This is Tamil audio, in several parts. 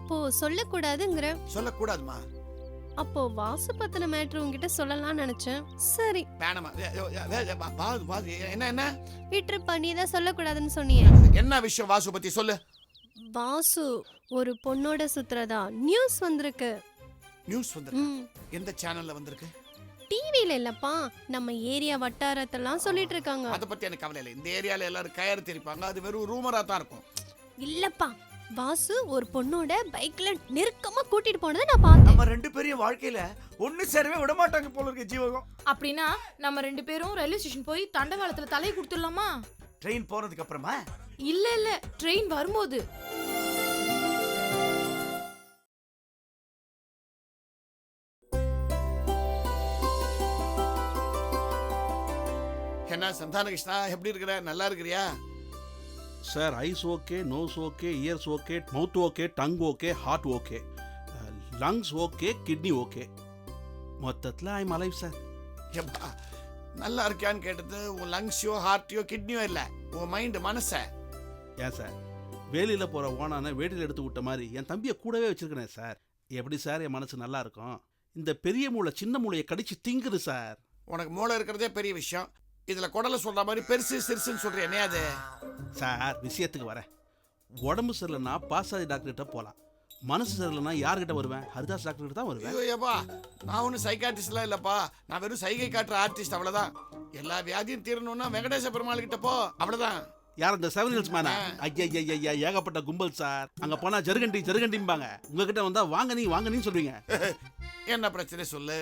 அப்போ சொல்லக்கூடாதுங்கற. சொல்லக்கூடாதுமா. அப்போ வாசு பத்தின மேட்டர் உங்ககிட்ட சொல்லலாம்னு நினைச்சேன். சரி வேணாமா. என்ன விட்டுருப்பா, நீ தான் சொல்லக்கூடாதுன்னு சொன்னியே. என்ன விஷயம் வாசு பத்தி சொல்லு. வாசு ஒரு பொண்ணோட சுத்துறதா நியூஸ் வந்திருக்கு. நியூஸ் வந்திருக்கு? எந்த சேனல்ல வந்திருக்கு? டிவில இல்லப்பா, நம்ம ஏரியா வட்டாரத்தெல்லாம் சொல்லிட்டு இருக்காங்க. அத பத்தி எனக்கு கவலை இல்லை. இந்த ஏரியால எல்லாரும் கயறு தெரிப்பாங்க, அது வெறும் ரூமரா தான் இருக்கும். இல்லப்பா, வாசு ஒரு பொண்ணோட பைக்ல நெருக்கமா கூட்டிட்டு போனதை நான் பார்த்தேன். நம்ம ரெண்டு பேரும் வாழ்க்கையில ஒண்ணு சேரவே விட மாட்டாங்க போல இருக்கு ஜீவகம். அப்படின்னா நம்ம ரெண்டு பேரும் ரயில்வே ஸ்டேஷன் போய் தண்டவாளத்துல தலையை கொடுத்துடலாமா? ட்ரெயின் போனதுக்கு அப்புறமா? இல்ல ட்ரெயின் வரும்போது. என்ன சந்தான கிருஷ்ணா, எப்படி இருக்கிற? நல்லா இருக்கிறியா? Sir eyes okay, nose okay, ears okay, mouth okay, tongue okay, heart okay, lungs okay, kidney okay, மொத்தத்தில் ஐ எம் அலைவ் சார். ஏப்பா நல்லா இருக்கியான்னு கேட்டது உன் லங்ஸையோ ஹார்ட்டையோ கிட்னியோ இல்லை, உன் மைண்டு மனச. ஏன் சார் வேலியில் போகிற ஓனான வேட்டியில் எடுத்து விட்ட மாதிரி என் தம்பியை கூடவே வச்சுருக்கேனே சார். எப்படி சார் என் மனசு நல்லா இருக்கும்? இந்த பெரிய மூளை சின்ன மூளையை கடிச்சு திங்குது சார். உனக்கு மூளை இருக்கிறதே பெரிய விஷயம், இதுல குடலை சொல்ற மாதிரி பெருசு சிறுசுன்னு சொல்றேன். என்ன அது சார்? விஷயத்துக்கு வரேன். உடம்பு சரியில்லைன்னா பாசாதி டாக்டர்கிட்ட போகலாம், மனசு சரியில்லைன்னா யார்கிட்ட வருவேன்? ஹரிதாஸ் டாக்டர்கிட்ட தான் வருவேன். ஐயோப்பா, நான் ஒன்றும் சைக்காட்ரிஸ்ட்லாம் இல்லப்பா, நான் வெறும் சைகை காட்டுற ஆர்டிஸ்ட், அவ்வளோதான். எல்லா வியாதியும் தீரணும்னா வெங்கடேச பெருமாள் கிட்ட போ, அவ்வளோதான். யார் இந்த 7 Hills மேனா? ஐயா ஏகப்பட்ட கும்பல் சார். அங்க போனா ஜருகண்டிம்பாங்க, உங்ககிட்ட வந்தா வாங்க நீ சொல்றீங்க. என்ன பிரச்சனை சொல்லு,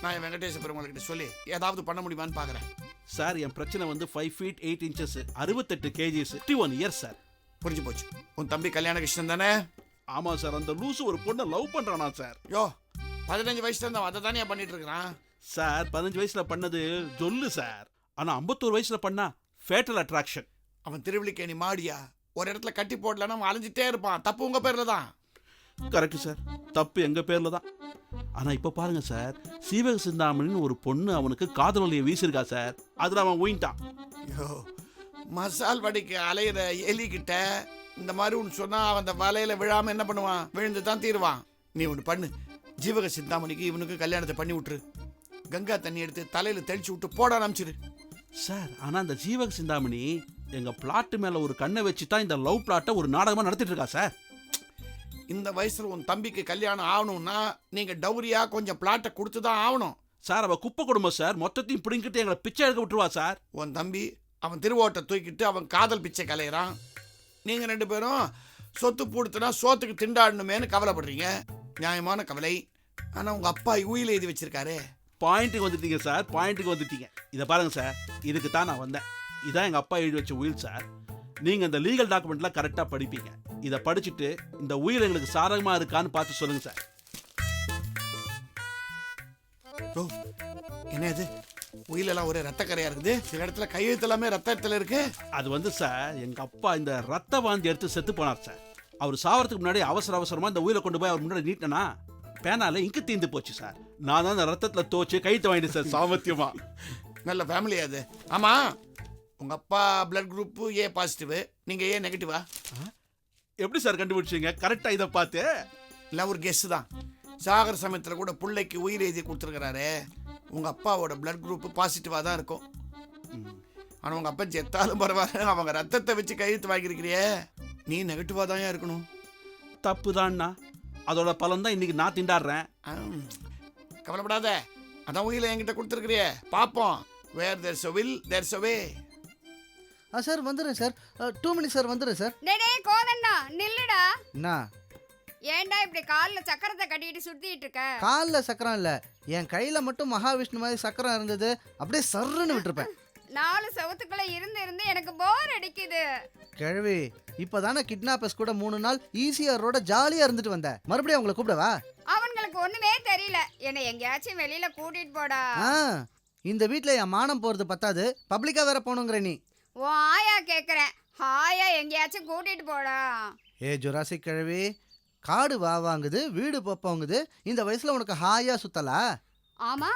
நான் என் வெங்கடேச பெருமாள் கிட்ட சொல்லி ஏதாவது பண்ண முடியுமான்னு பாக்குறேன். சார் என் பிரச்சனை வந்து 5 feet 8 inches, 68 kgs, 51 years sir. புரிஞ்சு போச்சு. உன் தம்பி கல்யாண கிருஷ்ணன் தானே? ஆமா சார். அந்த லூசு ஒரு பொண்ணை லவ் பண்றானா சார். யோ 15 வயசுல இருந்தா அதை தானே பண்ணிட்டு இருக்கிறான் சார். 15 வயசுல பண்ணது ஜொல்லு சார், ஆனா 51 வயசுல பண்ணா ஃபேட்டல் அட்ராக்ஷன். அவன் திருவள்ளிக்கேணி மாடியா, ஒரு இடத்துல கட்டி போடலன்னா அவன் அலைஞ்சிட்டே இருப்பான். தப்பு உங்க பேர்ல தான். கரெக்ட் சார், தப்பு எங்க பேர்ல தான். ஆனா இப்ப பாருங்க சார், சீவக சிந்தாமணின்னு ஒரு பொண்ணு அவனுக்கு காதல் வலியை வீசிருக்கா சார். அதுல அவன் ஊயிட்டான். ஐயோ, மசால் வடிக்கு அலையிற எலிகிட்ட இந்த மாதிரி ஒன்று சொன்னா அவன் அந்த வலையில விழாம என்ன பண்ணுவான்? விழுந்து தான் தீருவான். நீ ஒன்று பண்ணு, ஜீவக சிந்தாமணிக்கு இவனுக்கு கல்யாணத்தை பண்ணி விட்டுரு. கங்கா தண்ணி எடுத்து தலையில தெளிச்சு விட்டு போட ஆரம்பிச்சிரு சார். ஆனா அந்த ஜீவக சிந்தாமணி எங்க பிளாட் மேல ஒரு கண்ணை வச்சு தான் இந்த லவ் பிளாட்டை ஒரு நாடகமா நடத்திட்டு இருக்கா சார். இந்த வயசுல உன் தம்பிக்கு கல்யாணம் ஆகணும்னா நீங்க டௌரியா கொஞ்சம் பிளாட்டை கொடுத்து தான் ஆகணும் சார். அவ குப்பை குடும்பம் சார், மொத்தத்தையும் பிடிங்கிட்டு எங்களை பிச்சை எடுக்க விட்டுருவா சார். உன் தம்பி அவன் திருவோட்டை தூக்கிட்டு அவன் காதல் பிச்சை கலையிறான். நீங்க ரெண்டு பேரும் சொத்து பூடுத்துனா சோத்துக்கு திண்டாடணுமேனு கவலைப்படுறீங்க. நியாயமான கவலை. ஆனா உங்க அப்பா உயில எழுதி வச்சிருக்காரு. பாயிண்ட்டுக்கு வந்துட்டீங்க சார், பாயிண்ட்டுக்கு வந்துட்டீங்க. இதை பாருங்க சார், இதுக்கு தான் நான் வந்தேன். இதான் எங்க அப்பா எழுதி வச்ச உயில் சார். நீங்க இந்த லீகல் டாக்குமெண்ட்லாம் கரெக்டா படிப்பீங்க. இதை படிச்சுட்டு இந்த உயில் எங்களுக்கு சாதகமா இருக்கான்னு பார்த்து சொல்லுங்க சார். என்ன இது உயிலெல்லாம் ஒரே ரத்தக்கரையா இருக்குது, சில இடத்துல கையெழுத்து எல்லாமே ரத்தத்துல இருக்கு. அது வந்து சார், எங்க அப்பா இந்த ரத்த வாந்தி எடுத்து செத்து போனார் சார். அவர் சாவறதுக்கு முன்னாடி அவசரமா இந்த உயிரை கொண்டு போய் அவர் முன்னாடி நீட்டினா பேனால இங்கு தீந்து போச்சு சார். நான் தான் அந்த ரத்தத்துல தோச்சு கைத்து வாங்கிட்டேன் சார், சாமர்த்தியமா. நல்ல ஃபேமிலி அது. ஆமா, உங்க அப்பா பிளட் குரூப் ஏ பாசிட்டிவ், நீங்க ஏ நெகட்டிவா? எப்படி சார் கண்டுபிடிச்சீங்க கரெக்டா இதை பார்த்து? இல்லை, ஒரு கெஸ் தான். சாகர சமயத்தில் கூட பிள்ளைக்கு உயிர் எழுதி கொடுத்துருக்கிறாரு. உங்க அப்பாவோட பிளட் குரூப் பாசிட்டிவா தான் இருக்கும். ஆனா உங்க அப்பா செத்தாலும் பரவாயில்ல, அவங்க ரத்தத்தை வச்சு கையெழுத்து வாங்கியிருக்கிறியே, நீ நெகட்டிவா தான் இருக்கணும். தப்பு தான்ண்ணா, அதோட பலன் தான் இன்னைக்கு நான் திண்டாடுறேன். கவலைப்படாத, அதான் உயிரை என்கிட்ட கொடுத்துருக்கிறியே, பார்ப்போம். Where there's a will there's a way. Sir வந்துடுறேன் சார், 2 minutes சார் வந்துடுறேன் சார். டேய் கோதண்டா நில்லுடா. என்ன ஏன்டா இப்படி கால்ல சக்கரத்தை கட்டிட்டு சுத்திட்டு இருக்க? காலில் சக்கரம் இல்லை, என் கையில் மட்டும் மகாவிஷ்ணு மாதிரி சக்கரம் இருந்தது, அப்படியே சர்ன்னு விட்டுருப்பேன். 4 செவத்துக்குள்ள இருந்து எனக்கு போர் அடிக்குது. கிழவி, இப்போ தானே கிட்னாப்பர்ஸ் கூட 3 நாள் ஈசிஆரோட ஜாலியாக இருந்துட்டு வந்தேன். மறுபடியும் அவங்களை கூப்பிடவா? அவங்களுக்கு ஒண்ணுமே தெரியல, என்னை எங்கேயாச்சும் வெளியில கூட்டிட்டு போடா. இந்த வீட்டில் என் மானம் போகிறது பத்தாது, பப்ளிக்காக வேற போகணுங்கிற நீ. ஓ ஆயா கேட்குறேன், ஹாயா எங்கேயாச்சும் கூட்டிட்டு போடா. ஜுராசிக் கிழவி, காடு வாங்குது, வீடு பப்பாங்குது, இந்த வயசுல உனக்கு ஹாயா சுத்தலா? ஆமா,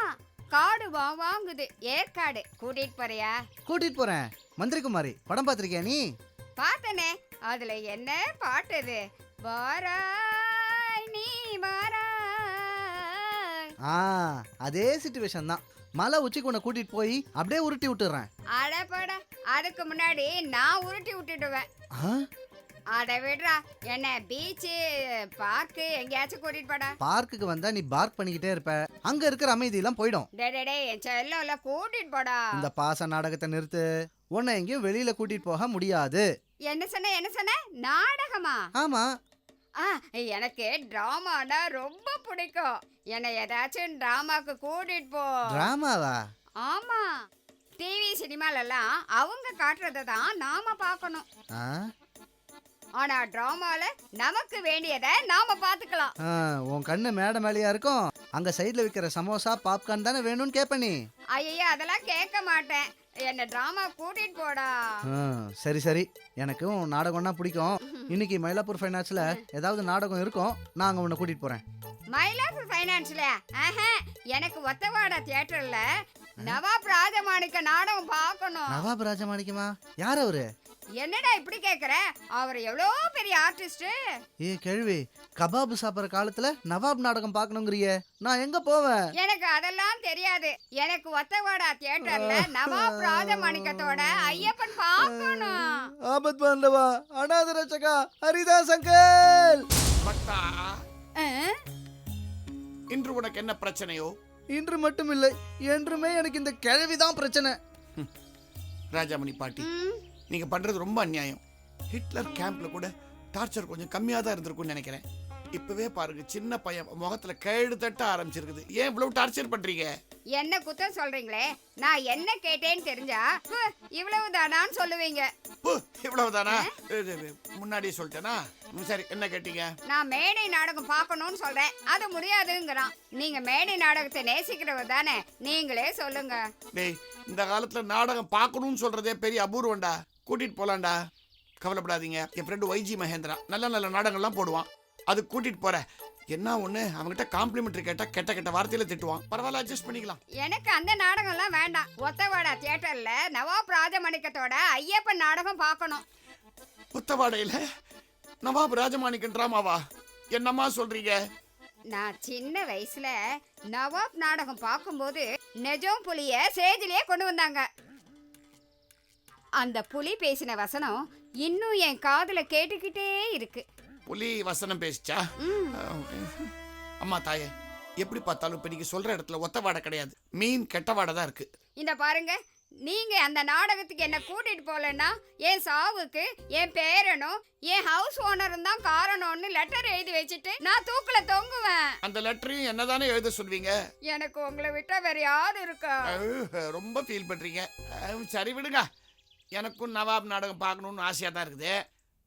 காடு வாங்குது, ஏற்காடு கூட்டிட்டு போறியா? கூட்டிட்டு போறேன். மந்திரிகுமாரி படம் பார்த்திருக்கியா நீ? பார்த்தனே, அதுல என்ன பாட்டு? வாராய் ஆ அதே சிச்சுவேஷன் தான். மலை உச்சிக்கு உன்னை கூட்டிட்டு போய் அப்படியே உருட்டி விட்டுறேன். அடப்பட, அதுக்கு முன்னாடி நான் உருட்டி விட்டுடுவேன். ஆ? அட விடுறா, என்ன பீச்சு பார்க்கு எங்கேயாச்சும் கூட்டிட்டு போடா. பார்க்குக்கு வந்தா நீ பார்க் பண்ணிக்கிட்டே இருப்ப, அங்க இருக்கிற அமைதியெல்லாம் போயிடும். டே என் செல்ல கூட்டிட்டு போடா. இந்த பாச நாடகத்தை நிறுத்து. உன்னை எங்கேயும் வெளியில கூட்டிட்டு போக முடியாது. என்ன சொன்ன நாடகமா? ஆமா. எனக்கு டிராமானா ரொம்ப பிடிக்கும். என்னை ஏதாச்சும் டிராமாக்கு கூட்டிட்டு போ. டிராமாவா? ஆமா, டிவி சினிமாலெல்லாம் அவங்க காட்டுறதை தான் நாம பார்க்கணும். ஆ? ஆனா டிராமால நமக்கு வேண்டியதை நாம பாத்துக்கலாம். ஆ, உன் கண்ணு மேடை மேலேயா இருக்கும். அங்க சைடுல விற்கிற சமோசா பாப்கார்ன் தானே வேணும்னு கேட்ப நீ. ஐயா அதெல்லாம் கேட்க மாட்டேன். என்ன டிராமா கூட்டிட்டு போடா. சரி சரி, எனக்கும் நாடகம்னா பிடிக்கும். இன்னைக்கு மயிலாப்பூர் ஃபைனான்ஸ்ல ஏதாவது நாடகம் இருக்கும், நான் அங்க உன்னை கூட்டிட்டு போறேன். மயிலாப்பூர் ஃபைனான்ஸ்ல எனக்கு ஒத்தவாடா தியேட்டர்ல நவாப் ராஜமாணிக்க நாடகம் பார்க்கணும். நவாப் ராஜமாணிக்கமா? யார் அவரு? என்னடா இப்படி கேக்குற? அவர் எவ்வளோ பெரிய ஆர்டிஸ்ட். ஏ கேள்வி, கபாபு சாப்பிட்ற காலத்துல நவாப் நாடகம் பார்க்கணுங்கிறியே, நான் எங்க போவேன்? எனக்கு அதெல்லாம் தெரியாது. எனக்கு ஒத்தவாடா தியேட்டர்ல நவாப் ராஜமாணிக்கத்தோட ஐயப்பன் பார்க்கணும். ஆபத் பாண்டவா, அநாத ரட்சகா, ஹரிதாஸ் அங்கிள். பக்தா, இன்று உனக்கு என்ன பிரச்சனையோ? இன்று மட்டும் இல்லை, என்றுமே எனக்கு இந்த கிழவிதான் பிரச்சனை. ராஜாமணி பாட்டி, நீங்க பண்றது ரொம்ப அநியாயம். ஹிட்லர் கேம்ப்ல கூட டார்ச்சர் கொஞ்சம் கம்மியாக தான் இருந்திருக்கும்னு நினைக்கிறேன். இப்பவே பாருங்க, சின்ன பையன் முகத்துல கேடு தட்ட ஆரம்பிச்சிருக்குது. ஏன் இவ்வளவு டார்ச்சர் பண்றீங்க? என்ன குத்தம் சொல்றீங்களே? நான் என்ன கேட்டேன்னு தெரிஞ்சா இவ்வளவுதானான்னு சொல்லுவீங்க. இவ்வளவுதானா? முன்னாடியே சொல்லிட்டேனா? சரி, என்ன கேட்டீங்க? நான் மேடை நாடகம் பார்க்கணும்னு சொல்றேன், அது முடியாதுங்கிறான். நீங்க மேடை நாடகத்தை நேசிக்கிறவர் தானே, நீங்களே சொல்லுங்க. டேய், இந்த காலத்துல நாடகம் பார்க்கணும்னு சொல்றதே பெரிய அபூர்வம்டா. கூட்டிட்டு போலாம்டா, கவலைப்படாதீங்க. என் ஃப்ரெண்டு வைஜி மகேந்திரா நல்ல நல்ல நாடகம்லாம் போடுவான், அது கூட்டிட்டு போறேன். என்ன ஒண்ணு, அவங்ககிட்ட காம்ப்ளிமெண்ட்ரி கேட்டா கெட்ட கெட்ட வார்த்தையில திட்டுவான். பரவாயில்ல, அட்ஜஸ்ட் பண்ணிக்கலாம். எனக்கு அந்த நாடகம்லாம் வேண்டாம். ஒத்தவாடா தியேட்டர்ல நவாப் ராஜமாணிக்கத்தோட ஐயப்பன் நாடகம் பார்க்கணும். ஒத்தவாடையில நவாப் ராஜமாணிக்கன் டிராமாவா? என்னம்மா சொல்றீங்க? நான் சின்ன வயசுல நவாப் நாடகம் பார்க்கும்போது நெஜம் புலிய சேஜிலேயே கொண்டு வந்தாங்க. அந்த புலி பேசின வசனம் இன்னும் என் காதுல கேட்டுக்கிட்டே இருக்கு. புலி வசனம் பேசிச்சா? அம்மா தாயே, எப்படி பார்த்தாலும் இப்ப நீங்க சொல்ற இடத்துல ஒத்த வாடை கிடையாது, மீன் கெட்ட வாடை தான் இருக்கு. இந்த பாருங்க, நீங்க அந்த நாடகத்துக்கு என்ன கூட்டிட்டு போலன்னா என் சாவுக்கு என் பேரனும் என் ஹவுஸ் ஓனரும் தான் காரணம்னு லெட்டர் எழுதி வச்சுட்டு நான் தூக்குல தொங்குவேன். அந்த லெட்டரையும் என்னதானே எழுத சொல்வீங்க? எனக்கு உங்களை விட்டா வேற யாரு இருக்கா? ரொம்ப ஃபீல் பண்றீங்க. சரி விடுங்க, எனக்கும் நவாப் நாடகம் பார்க்கணும்னு ஆசையா தான் இருக்குது.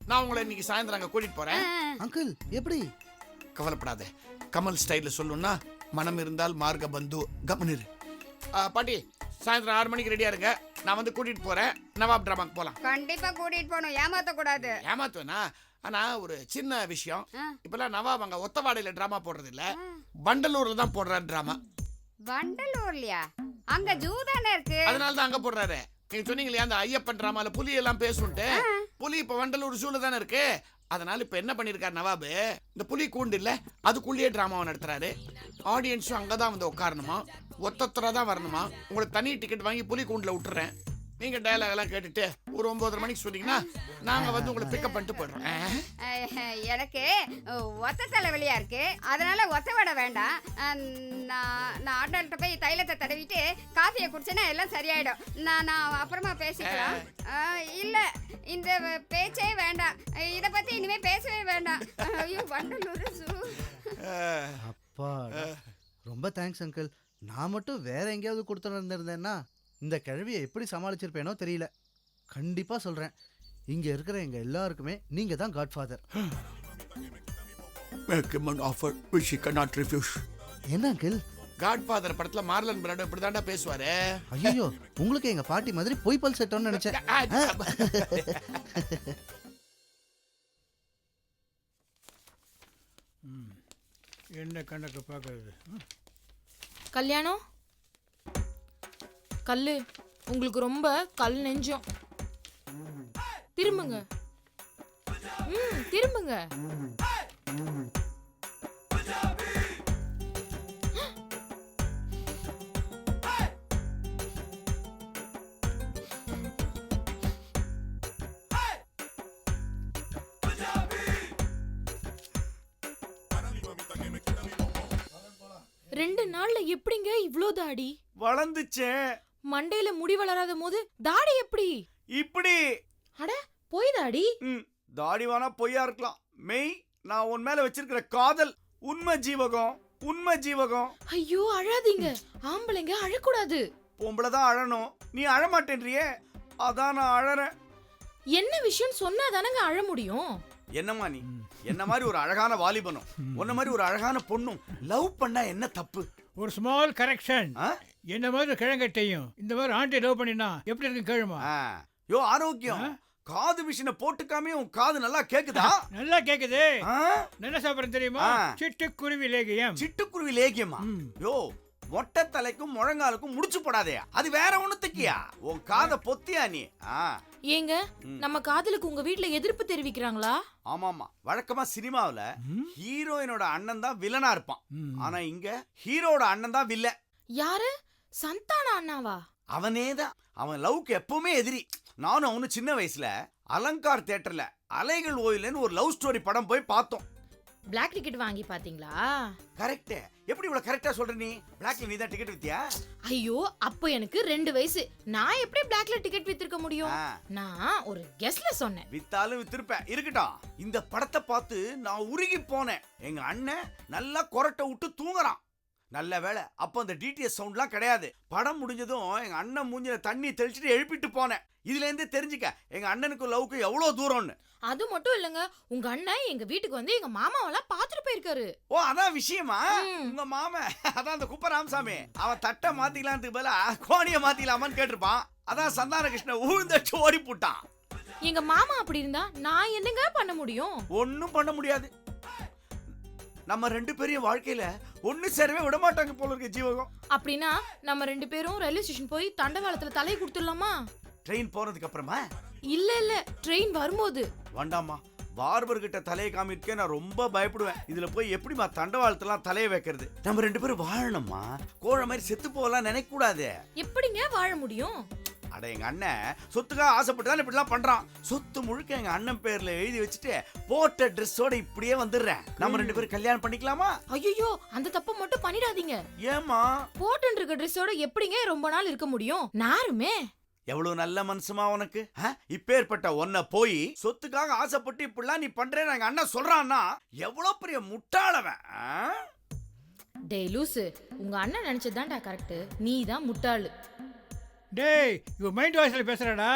நான் உங்களை இன்னைக்கு சாயந்தரம் அங்க கூட்டிட்டு போறேன். அங்கிள் எப்படி? கவலைப்படாத. கமல் ஸ்டைல்ல சொல்லணும்னா, மனம் இருந்தால் மார்க்க பந்து. கமனிரு பாட்டி, சாயந்தரம் 6 மணிக்கு ரெடியா இருங்க. நான் வந்து கூட்டிட்டு போறேன். நவாப் டிராமாக்கு போலாம். கண்டிப்பா கூட்டிட்டு போகணும், ஏமாத்த கூடாது. ஏமாத்துவேனா? ஆனா ஒரு சின்ன விஷயம், இப்பெல்லாம் நவாப் அங்க ஒத்தவாடையில டிராமா போடுறது இல்ல, வண்டலூர்ல தான் போடுறாரு டிராமா. வண்டலூர்லயா? அங்க ஜூ தானே இருக்கு. அதனால தான் அங்க போடுறாரு. நீங்க சொன்னீங்களே அந்த ஐயப்பன் டிராமால புலி எல்லாம் பேசுன்ட்டு, புலி இப்ப வண்டலூர் ஜூல தானே இருக்கு. அதனால இப்ப என்ன பண்ணிருக்காரு நவாபு, இந்த புலி கூண்டு இல்ல அதுக்குள்ளேயே டிராமாவை நடத்துறாரு. ஆடியன்ஸும் அங்கதான் வந்து உட்காரணுமா, ஒத்தொத்தரா தான் வரணுமா. உங்களுக்கு தனி டிக்கெட் வாங்கி புலி கூண்டுல விட்டுறேன். நீங்க டயலாக் எல்லாம் கேட்டுட்டு ஒரு 9:30 மணிக்கு சொன்னீங்கன்னா நாங்க வந்து உங்களை பிக்கப் பண்ணிட்டு போயிடுறோம். எனக்கு ஒத்த தலைவலியா இருக்கு, அதனால ஒத்த வடை வேண்டாம். நான் ஆட்டோட்ட போய் தைலத்தை தடவிட்டு காஃபியை குடிச்சேன்னா எல்லாம் சரியாயிடும். நான் அப்புறமா பேசிக்கலாம். இல்ல, இந்த பேச்சே வேண்டாம். இத பத்தி இனிமே பேசவே வேண்டாம். ஐயோ, வண்டலூர் ஜூ. அப்பா, ரொம்ப தேங்க்ஸ் அங்கிள். நான் மட்டும் வேற எங்கேயாவது கொடுத்து இருந்திருந்தேன்னா இந்த கிழவியை எப்படி சமாளிச்சிருப்பேனோ தெரியல. கண்டிப்பா சொல்றேன், இங்க இருக்கிற எங்க எல்லாருக்குமே நீங்க தான் காட்ஃபாதர். என்ன அங்கிள்? காட்ஃபாதர் படத்துல மார்லன் பிராண்டோ இப்படிதான்டா பேசுவாரு. ஐயோ, உங்களுக்கு எங்க பாட்டி மாதிரி பொய்ப்பல் செட்டோன்னு நினைச்சேன். என்ன கணக்கு பார்க்கறது? கல்யாணம் கல்லு, உங்களுக்கு ரொம்ப கல் நெஞ்சம். திரும்புங்க. திரும்புங்க. 2 நாள்ல எப்படிங்க இவ்ளோ தாடி? வளர்ந்துச்சே மண்டையில முடி வளராத போது தாடி எப்படி? இப்படி. போய் தாடி. தாடி வேணா பொய்யா இருக்கலாம், மெய் நான் உன் மேல வச்சிருக்கிற காதல் உண்மை ஜீவகம், உண்மை ஜீவகம். ஐயோ அழாதீங்க, ஆம்பளைங்க அழக்கூடாது. பொம்பளை தான் அழணும், நீ அழமாட்டேன்றியே, அதான் நான் அழறேன். என்ன விஷயம் சொன்னா தானங்க அழ முடியும்? என்னம்மா நீ என்ன மாதிரி ஒரு அழகான வாலிபனும் உன்ன மாதிரி ஒரு அழகான பொண்ணும் லவ் பண்ணா என்ன தப்பு? ஒரு ஸ்மால் கரெக்ஷன். ஆ? என்ன மாதிரி கிழங்கட்டையும் இந்த மாதிரி ஆண்டி லவ் பண்ணினா எப்படி இருக்கு கேளுமா? யோ ஆரோக்கியம், காது மிஷினை போட்டுக்காமே உன் காது நல்லா கேக்குதா? நல்லா கேக்குது. ஆ? என்ன சாப்பிடுறது தெரியுமா? சிட்டுக்குருவி லேகியம். சிட்டுக்குருவி லேகியமா? யோ மொட்டை தலைக்கும் முழங்காலுக்கும் முடிச்சு போடாதே, அது வேற ஒண்ணுத்துக்கியா? உன் காதை பொத்தியா நீ? ஏங்க நம்ம காதலுக்கு உங்க வீட்ல எதிர்ப்பு தெரிவிக்கிறாங்களா? ஆமாமா, வழக்கமா சினிமாவுல ஹீரோயினோட அண்ணன் தான் வில்லனா இருப்பான், ஆனா இங்க ஹீரோட அண்ணன் தான் வில்ல. யாரு? சந்தான அண்ணாவா? அவனேதான். அவன் லவ்க்கு எப்பவுமே எதிரி. நானும் அவனு சின்ன வயசுல அலங்கார் தியேட்டர்ல அலைகள் ஓயிலன்னு ஒரு லவ் ஸ்டோரி படம் போய் பார்த்தோம். பிளாக் டிக்கெட் வாங்கி பாத்தீங்களா? கரெக்ட். எப்படி இவ்வளவு கரெக்டா சொல்ற நீ? பிளாக்ல நீ தான் டிக்கெட் வித்தியா? ஐயோ அப்போ எனக்கு 2 வயசு, நான் எப்படி பிளாக்ல டிக்கெட் வித்திருக்க முடியும்? நான் ஒரு கெஸ்ட்ல சொன்னேன். வித்தாலும் வித்திருப்ப, இருக்கட்டும். இந்த படத்தை பார்த்து நான் உருகி போனேன். எங்க அண்ணன் நல்லா கொரட்டை விட்டு தூங்குறான். நல்ல வேளை அப்போ அந்த டிடிஎஸ் சவுண்ட்லாம் கிடையாது. படம் முடிஞ்சதும் எங்க அண்ணன் மூஞ்சில தண்ணி தெளிச்சுட்டு எழுப்பிட்டு போனேன். இதுல இருந்து தெரிஞ்சுக்க எங்க அண்ணனுக்கு லவ்க்கு எவ்வளவு தூரம்னு. அது மட்டும் இல்லங்க, உங்க அண்ணன் எங்க வீட்டுக்கு வந்து எங்க மாமாவெல்லாம் பாத்துட்டு போயிருக்காரு. ஓ அதான் விஷயமா? உங்க மாமன் அதான் அந்த குப்ப ராமசாமி, அவன் தட்டை மாத்திக்கலாம்னு பதிலா கோணிய மாத்திக்கலாமான்னு கேட்டிருப்பான். அதான் சந்தான கிருஷ்ண ஊழ்ந்தச்சு ஓடி போட்டான். எங்க மாமா அப்படி இருந்தா நான் என்னங்க பண்ண முடியும்? ஒன்னும் பண்ண முடியாது. நம்ம 2 பேரையும் வாழ்க்கையில ஒண்ணு சேரவே விட மாட்டாங்க போல இருக்கு ஜீவகம். அப்படின்னா நம்ம 2 பேரும் ரயில்வே ஸ்டேஷன் போய் தண்டவாளத்துல தலையை கொடுத்துடலாமா? ட்ரெயின் போனதுக்கு அப்புறமா? இல்ல ட்ரெயின் வரும்போது. வேண்டாமா, பார்பர் கிட்ட தலையை காமிக்கே நான் ரொம்ப பயப்படுவேன். இதுல போய் எப்படிமா தண்டவாளத்தெல்லாம் தலையை வைக்கிறது? நம்ம 2 பேரும் வாழணுமா? கோழ மாதிரி செத்து போகலாம் நினைக்க கூடாது. எப்படிங்க வாழ முடியும்? அட எங்க அண்ணன் சொத்துக்காக ஆசைப்பட்டு தான் இப்படிலாம் பண்றான். சொத்து முழுக்க எங்க அண்ணன் பேர்ல எழுதி வச்சுட்டு போட்ட ட்ரெஸ்ஸோட இப்படியே வந்துடுறேன். நம்ம 2 பேரும் கல்யாணம் பண்ணிக்கலாமா? ஐயோ அந்த தப்ப மட்டும் பண்ணிடாதீங்க. ஏமா? போட்டு இருக்க ட்ரெஸ்ஸோட எப்படிங்க ரொம்ப நாள் இருக்க முடியும்? நாருமே எவ்வளவு நல்ல மனசுமா உனக்கு. இப்பேற்பட்ட ஒன்ன போய் சொத்துக்காக ஆசைப்பட்டு இப்படிலாம் நீ பண்றேன்னு எங்க அண்ணன் சொல்றான்னா எவ்வளவு பெரிய முட்டாளவன். டேய் லூசு, உங்க அண்ணன் நினைச்சதான்டா கரெக்ட், நீ தான் முட்டாளு. டேய் இவ மைண்ட் வாய்ஸ்ல பேசுறடா,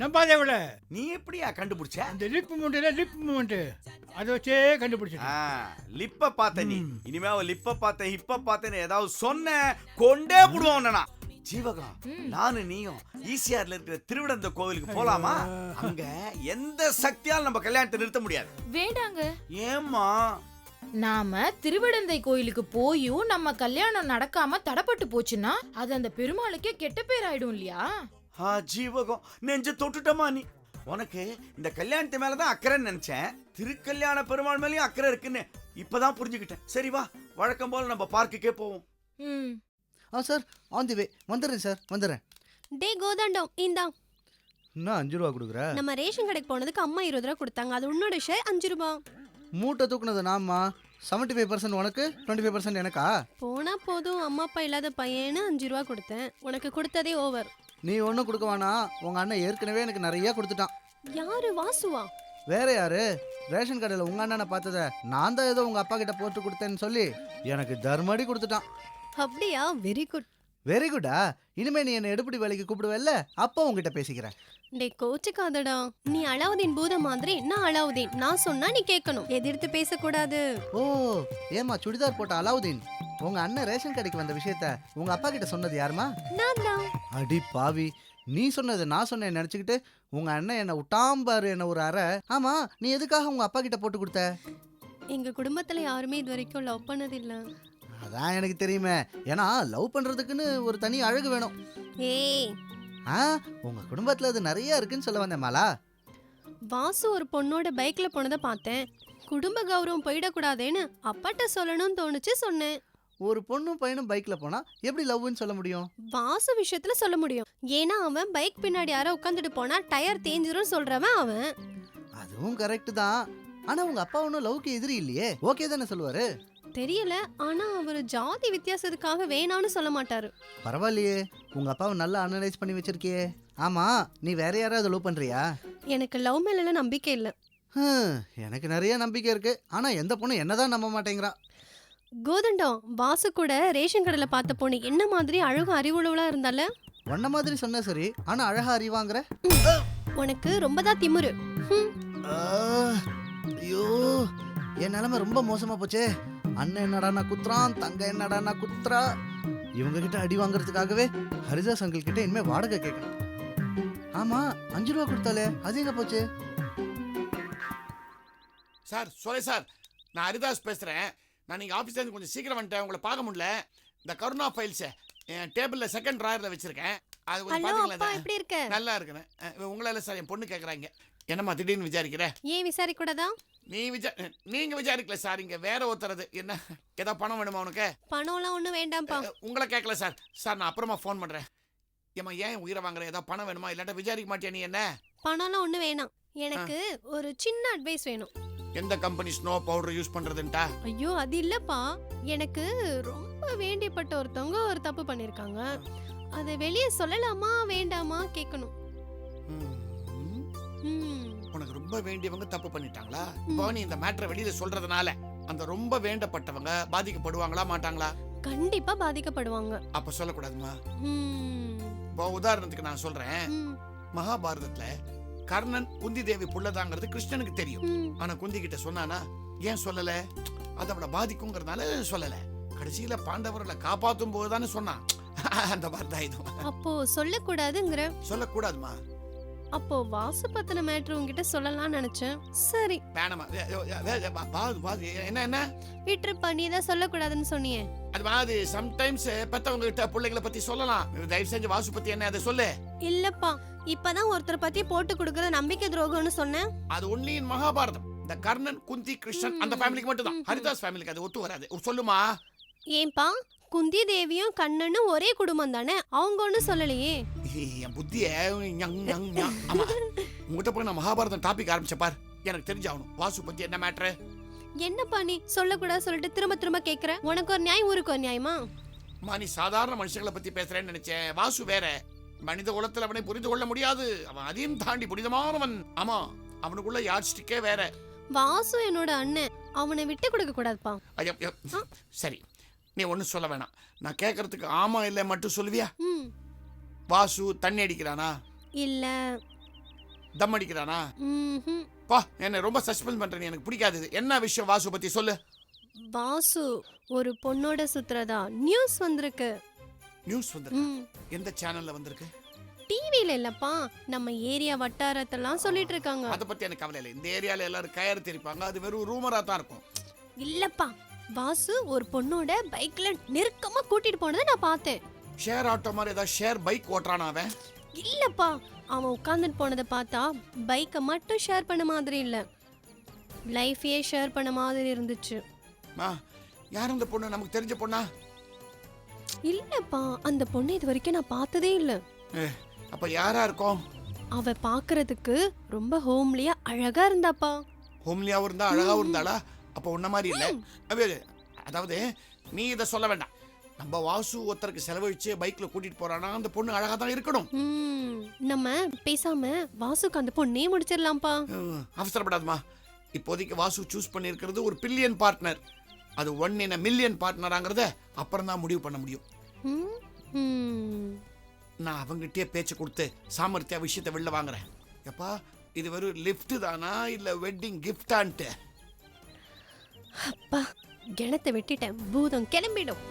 நம்பாதே இவள. நீ எப்படியா கண்டுபிடிச்ச? அந்த லிப் மூமெண்ட் அதை வச்சே கண்டுபிடிச்சேன். லிப்ப பார்த்த நீ, இனிமே அவ லிப்ப பார்த்தேன் ஹிப்ப பார்த்தேன்னு ஏதாவது சொன்ன கொண்டே புடுவோம். ஜீவகம், நானு நீயும் ஈசிஆர்ல இருக்கிற திருவிடந்த கோவிலுக்கு போலாமா? அங்க எந்த சக்தியால் நம்ம கல்யாணத்தை நிறுத்த முடியாது. வேண்டாங்க. ஏம்மா? நாம திருவிடந்தை கோயிலுக்கு போயும் நம்ம கல்யாணம் நடக்காம தடப்பட்டு போச்சுன்னா அது அந்த பெருமாளுக்கே கெட்ட பேர் ஆயிடும் இல்லையா? ஜீவகம், நெஞ்ச தொட்டுட்டமா நீ. உனக்கு இந்த கல்யாணத்து மேலதான் அக்கறைன்னு நினைச்சேன். திருக்கல்யாண பெருமாள் மேலயும் அக்கறை இருக்குன்னு இப்பதான் புரிஞ்சுக்கிட்டேன். சரி வா, வழக்கம் போல நம்ம பார்க்குக்கே போவோம். சார் ஆன் தி வே. வந்துடுறேன் சார், வந்துடுறேன். டே கோதண்டம் இந்தா. இன்னும் 5 ரூபா கொடுக்குற? நம்ம ரேஷன் கடைக்கு போனதுக்கு அம்மா 20 ரூபா கொடுத்தாங்க, அது உன்னோட ஷேர் 5 ரூபா. மூட்டை தூக்குனது நாம்மா. 75% உனக்கு, 25% எனக்கா? போனா போதும், அம்மா அப்பா இல்லாத பையன்னு 5 ரூபா கொடுத்தேன். உனக்கு கொடுத்ததே ஓவர். நீ ஒன்றும் கொடுக்க வேணாம், உங்க அண்ணன் ஏற்கனவே எனக்கு நிறைய கொடுத்துட்டான். யாரு? வாசுவா? வேற யாரு? ரேஷன் கடையில் உங்க அண்ணனை பார்த்தத நான் தான் ஏதோ உங்க அப்பா கிட்ட போட்டு கொடுத்தேன்னு சொல்லி எனக்கு தர்மடி கொடுத்துட்டான். அப்படியா? Very good. வெரி குட்டா? இனிமே நீ என்ன எடுப்படி வேலைக்கு கூப்பிடுவல்ல, அப்போ உங்ககிட்ட பேசிக்கிறேன். டே கோச்சுக்காதடா, நீ அலாவுதீன் பூத மாதிரி, நான் அலாவுதீன். நான் சொன்னா நீ கேட்கணும், எதிர்த்து பேசக்கூடாது. ஓ ஏமா சுடிதார் போட்ட அலாவுதீன், உங்க அண்ணன் ரேஷன் கடைக்கு வந்த விஷயத்த உங்க அப்பா கிட்ட சொன்னது யாருமா? நான் தான். அடி பாவி, நீ சொன்னது நான் சொன்னேன் நினைச்சுக்கிட்டு உங்க அண்ணன் என்ன விட்டாம்பாரு என்ன ஒரு அறை. ஆமா, நீ எதுக்காக உங்க அப்பா கிட்ட போட்டு கொடுத்த? எங்க குடும்பத்துல யாருமே இது வரைக்கும் லவ் பண்ணதில்ல. அதான் எனக்கு தெரியுமே, ஏன்னா லவ் பண்றதுக்குன்னு ஒரு தனி அழகு வேணும். ஏய், உங்க குடும்பத்துல அது நிறைய இருக்குன்னு சொல்ல வந்தேன் மாலா. வாசு ஒரு பொண்ணோட பைக்ல போனதை பார்த்தேன். குடும்ப கௌரவம் போயிடக்கூடாதேன்னு அப்பாட்ட சொல்லணும்னு தோணுச்சு, சொன்னேன். ஒரு பொண்ணும் பையனும் பைக்ல போனா எப்படி லவ்னு சொல்ல முடியும்? வாசு விஷயத்துல சொல்ல முடியும், ஏன்னா அவன் பைக் பின்னாடி யாரோ உட்காந்துட்டு போனா டயர் தேஞ்சிரும் சொல்றவன் அவன். அதுவும் கரெக்ட் தான். ஆனா உங்க அப்பா ஒன்னும் லவ்க்கு எதிரி இல்லையே, ஓகே தானே சொல்லுவாரு? தெரியல, ஆனா அவர் ஜாதி வித்தியாசத்துக்காக வேணான்னு சொல்ல மாட்டாரு. பரவாயில்லையே, உங்க அப்பாவை நல்லா அனலைஸ் பண்ணி வச்சிருக்கியே. ஆமா, நீ வேற யாராவது லவ் பண்றியா? எனக்கு லவ் மேல நம்பிக்கை இல்ல. எனக்கு நிறைய நம்பிக்கை இருக்கு. ஆனா எந்த பொண்ணு என்னதான் நம்ப மாட்டேங்கிறா. கோதண்டம், வாசு கூட ரேஷன் கடையில பார்த்த பொண்ணு என்ன மாதிரி அழகு அறிவுள்ளவளா இருந்தால? உன்ன மாதிரி சொன்ன சரி, ஆனா அழகா அறிவாங்கிற. உனக்கு ரொம்ப தான் திமிரு. ஐயோ, என் நிலைமை ரொம்ப மோசமா போச்சே. அண்ணன் என்னடானா குத்துறான், தங்க என்னடானா குத்துறா. இவங்க கிட்ட அடி வாங்குறதுக்காகவே ஹரிதாஸ் அங்கிள் கிட்ட இனிமே வாடகை கேட்கணும். ஆமா, 5 ரூபா கொடுத்தாலே, அது எங்க போச்சு? சார் சோலை சார், நான் ஹரிதாஸ் பேசுகிறேன். நான் நீங்கள் ஆஃபீஸ்லேருந்து கொஞ்சம் சீக்கிரம் வந்துட்டேன், உங்களை பார்க்க முடியல. இந்த கருணா ஃபைல்ஸை என் டேபிளில் செகண்ட் ட்ராயரில் வச்சுருக்கேன். அது கொஞ்சம் ஹலோ அப்பா, பார்த்தீங்களா? எப்படி இருக்க? நல்லா இருக்கிறேன். உங்களால சார் என் பொண்ணு கேட்குறாங்க. என்னம்மா திடீர்னு விசாரிக்கிறேன்? ஏன் விசாரிக்க கூடாதா? நீங்கள் விசாரிக்கல சார், இங்கே வேற ஒருத்தரது. என்ன, ஏதோ பணம் வேணுமா உனக்கு? பணம்லாம் ஒன்றும் வேண்டாம்ப்பா. உங்களை கேட்கல சார். சார் நான் அப்புறமா ஃபோன் பண்ணுறேன். ஏம்மா ஏன் உயிரை வாங்குற? ஏதோ பணம் வேணுமா? இல்லாட்டா விசாரிக்க மாட்டியா நீ? என்ன பணம்லாம் ஒன்றும் வேணாம். எனக்கு ஒரு சின்ன அட்வைஸ் வேணும். எந்த கம்பெனி ஸ்னோ பவுடர் யூஸ் பண்ணுறதுன்ட்டா? ஐயோ, அது இல்லப்பா. எனக்கு ரொம்ப வேண்டியப்பட்ட ஒருத்தவங்க ஒரு தப்பு பண்ணிருக்காங்க. அதை வெளியே சொல்லலாமா வேண்டாமா கேட்கணும். உனக்கு ரொம்ப வேண்டியவங்க தப்பு பண்ணிட்டாங்களா? இப்போ நீ இந்த மேட்டரை வெளியில சொல்றதுனால அந்த ரொம்ப வேண்டப்பட்டவங்க பாதிக்கப்படுவாங்களா மாட்டாங்களா? கண்டிப்பா பாதிக்கப்படுவாங்க. அப்ப சொல்லக்கூடாதுமா. ம், உதாரணத்துக்கு நான் சொல்றேன். ம், மகாபாரதத்துல கர்ணன் குந்தி தேவி புள்ளதாங்கிறது கிருஷ்ணனுக்கு தெரியும். ம். ஆனா குந்தி கிட்ட சொன்னானா? ஏன் சொல்லல? அதை அவளை பாதிக்குங்கிறதுனால சொல்லல. கடைசியில பாண்டவர்களை காப்பாத்தும் போதுதானே சொன்னான். அந்த மாதிரி தான் இது. அப்போ சொல்லக்கூடாதுங்கிற? சொல்லக்கூடாதுமா. அப்போ வாசு பத்தின மேட்ரு உங்ககிட்ட சொல்லலாம்னு நினைச்சேன். சரி வேணாமா. என்ன என்ன விட்டுருப்பா, நீ தான் சொல்லக்கூடாதுன்னு சொன்னியே. அது மாதிரி சம்டைம்ஸ் பெத்தவங்க கிட்ட பிள்ளைங்களை பத்தி சொல்லலாம். தயவு செஞ்சு வாசு பத்தி என்ன அதை சொல்லு. இல்லப்பா, இப்பதான் ஒருத்தரை பத்தி போட்டு கொடுக்கற நம்பிக்கை துரோகம்னு சொன்னேன். அது ஒன்லியின் மகாபாரதம். இந்த கர்ணன் குந்தி கிருஷ்ணன் அந்த ஃபேமிலிக்கு மட்டும் தான். ஹரிதாஸ் ஃபேமிலிக்கு அது ஒத்து வராது. சொல்லுமா? ஏன்பா, குந்தி தேவியும் கண்ணனும் ஒரே குடும்பம் தானே, அவங்க ஒன்னும் சொல்லலையே. என் புத்திய ஆமா, உங்ககிட்ட போய் நான் மகாபாரதம் டாபிக் ஆரம்பிச்ச பார். எனக்கு தெரிஞ்சாகணும் வாசு பத்தி என்ன மேட்ரு. என்னப்பா நீ சொல்லக்கூடாது சொல்லிட்டு திரும்ப திரும்ப கேக்குற? உனக்கு ஒரு நியாயம், ஊருக்கு ஒரு நியாயமா? நீ சாதாரண மனுஷங்களை பத்தி பேசுறேன்னு நினைச்சேன். வாசு வேற. மனித குலத்தில் அவனை புரிந்து கொள்ள முடியாது. அவன் அதையும் தாண்டி புனிதமானவன். ஆமா, அவனுக்குள்ள யார் ஸ்டிக்கே வேற. வாசு என்னோட அண்ணன், அவனை விட்டு கொடுக்க கூடாதுப்பா. ஐயா, சரி, நீ ஒன்றும் சொல்ல வேணாம். நான் கேட்கறதுக்கு ஆமா இல்லை மட்டும் சொல்லுவியா? வாசு தண்ணி அடிக்கிறானா? இல்ல. தம் அடிக்கிறானா? ம்ஹும். பா, என்ன ரொம்ப சஸ்பெண்ட் பண்றேன், எனக்கு பிடிக்காது. என்ன விஷயம் வாசு பத்தி சொல்லு. வாசு ஒரு பொண்ணோட சுத்துறதா நியூஸ் வந்திருக்கு. நியூஸ் வந்திருக்கு? எந்த சேனல்ல வந்திருக்கு? டிவில இல்லப்பா, நம்ம ஏரியா வட்டாரத்தெல்லாம் சொல்லிட்டு இருக்காங்க. அத பத்தி எனக்கு கவலை இல்லை. இந்த ஏரியால எல்லாரும் கயறு தெரிப்பாங்க. அது வெறும் ரூமரா தான் இருக்கும். இல்லப்பா, வாசு ஒரு பொண்ணோட பைக்ல நெருக்கமா கூட்டிட்டு போனதை நான் பார்த்தேன். ஷேர் ஆட்டோ மாதிரி ஏதாவது ஷேர் பைக் ஓட்டுறானா அவன்? இல்லப்பா, அவன் உட்கார்ந்துட்டு போனதை பார்த்தா பைக்கை மட்டும் ஷேர் பண்ண மாதிரி இல்ல, லைஃபையே ஷேர் பண்ண மாதிரி இருந்துச்சு. யார் அந்த பொண்ணு? நமக்கு தெரிஞ்ச பொண்ணா? இல்லப்பா, அந்த பொண்ணு இது வரைக்கும் நான் பார்த்ததே இல்ல. அப்ப யாரா இருக்கும்? அவ பாக்குறதுக்கு ரொம்ப ஹோம்லியா அழகா இருந்தாப்பா. ஹோம்லியாவும் இருந்தா அழகாவும் இருந்தாளா? அப்ப உன்ன மாதிரி இல்ல. அதாவது நீ இதை சொல்ல வேண்டாம். நம்ம வாசு ஒருத்தருக்கு செலவழிச்சு பைக்ல கூட்டிட்டு போறானா, அந்த பொண்ணு அழகா தான் இருக்கணும். நம்ம பேசாம வாசுக்கு அந்த பொண்ணே முடிச்சிடலாம்ப்பா. அவசரப்படாதமா. இப்போதைக்கு வாசு சூஸ் பண்ணியிருக்கிறது ஒரு பில்லியன் பார்ட்னர். அது 1 in a million பார்ட்னராங்கிறத அப்புறம் தான் முடிவு பண்ண முடியும். நான் அவங்ககிட்டயே பேச்சு கொடுத்து சாமர்த்தியா விஷயத்தை வெளில வாங்குறேன். எப்பா, இது வெறும் லிஃப்ட் தானா இல்ல வெட்டிங் கிஃப்டான்ட்டு? அப்பா, கிணத்தை வெட்டிட்டேன், பூதம் கிளம்பிடும்.